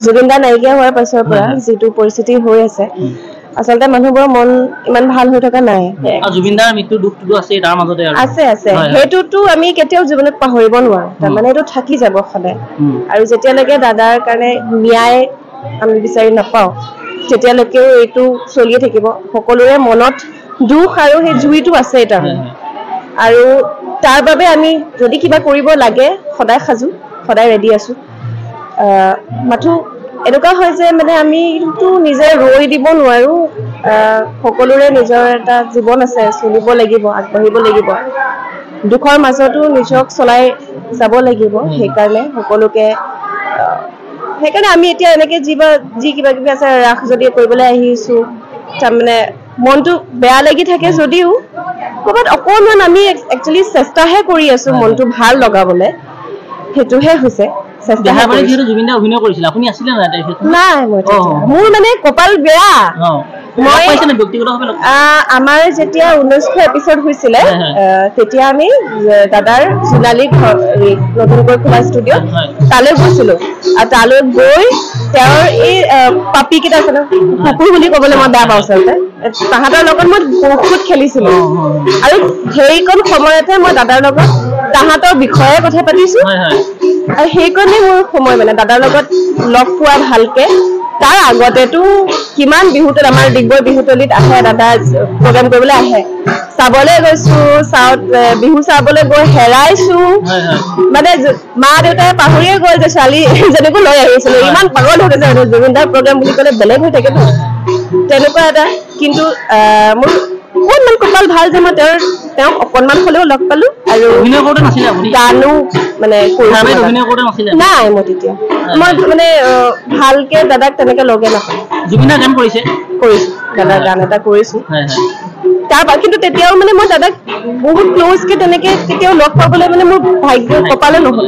জুবিন দা নাইকিয়া হোৱাৰ পাছৰ পৰা যিটো পৰিস্থিতি হৈ আছে আচলতে মানুহবোৰৰ মন ইমান ভাল হৈ থকা নাই জুবিন দাৰ মৃত্যুৰ দুখটো আছে তাৰ মাজতে আছে সেইটোতো আমি কেতিয়াও জীৱনত পাহৰিব নোৱাৰো তাৰমানে এইটো থাকি যাব সদায় আৰু যেতিয়ালৈকে দাদাৰ কাৰণে ন্যায় আমি বিচাৰি নাপাওঁ তেতিয়ালৈকেও এইটো চলিয়ে থাকিব সকলোৰে মনত দুখ আৰু সেই জুইটো আছে তাৰমানে আৰু তাৰ বাবে আমি যদি কিবা কৰিব লাগে সদায় সাজু সদায় ৰেডি আছো মাথো এনেকুৱা হয় যে মানে আমি কিন্তু নিজে ৰৈ দিব নোৱাৰো সকলোৰে নিজৰ এটা জীৱন আছে চলিব লাগিব আগবাঢ়িব লাগিব দুখৰ মাজতো নিজক চলাই যাব লাগিব সেইকাৰণে সকলোকে সেইকাৰণে আমি এতিয়া এনেকে যি কিবা কিবি আছে ৰাস যদি কৰিবলৈ আহিছো তাৰমানে মনটো বেয়া লাগি থাকে যদিও ক'ৰবাত অকণমান আমি একচুৱেলি চেষ্টাহে কৰি আছো মনটো ভাল লগাবলৈ সেইটোহে হৈছে মোৰ মানে কপাল বেয়া আমাৰ যেতিয়া 19 এপিছড হৈছিলে তেতিয়া আমি দাদাৰ জোনালী নতুনকৈ খোলা ষ্টুডিঅ'ত তালৈ গৈছিলো আৰু তালৈ গৈ তেওঁৰ এই পাপি কেইটা আছে কুকুৰ বুলি ক'বলৈ মই বেয়া পাওঁ আচলতে তাহাঁতৰ লগত মই বহুত খেলিছিলো আৰু সেইকণ সময়তে মই দাদাৰ লগত তাহাঁতৰ বিষয়ে কথা পাতিছো আৰু সেইকাৰণে মোৰ সময় মানে দাদাৰ লগত লগ পোৱা ভালকে তাৰ আগতেতো কিমান বিহুতলিত আমাৰ ডিগবৈ বিহুতলিত আহে দাদা প্ৰগ্ৰাম কৰিবলৈ আহে চাবলৈ গৈছো বিহু চাবলৈ গৈ হেৰাইছো মানে মা দেউতাই পাহৰিয়ে গ'ল যে ছোৱালী যেনেকৈ লৈ আহিছিলো ইমান পাগল হৈ গৈছে জুবিন দাৰ প্ৰগ্ৰাম বুলি ক'লে বেলেগ হৈ থাকে তেনেকুৱা এটা কিন্তু মোৰ অকণমান কপাল ভাল যে মই তেওঁক অকণমান হ'লেও লগ পালো আৰু গানো মানে নাই মই তেতিয়া মই মানে ভালকে দাদাক তেনেকে লগে নাপাওঁ কৰিছো দাদাৰ গান এটা কৰিছো তাৰপৰা কিন্তু তেতিয়াও মানে মই দাদাক বহুত ক্ল'জকে তেনেকে কেতিয়াও লগ পাবলৈ মানে মোৰ ভাগ্য কপালে নহ'ল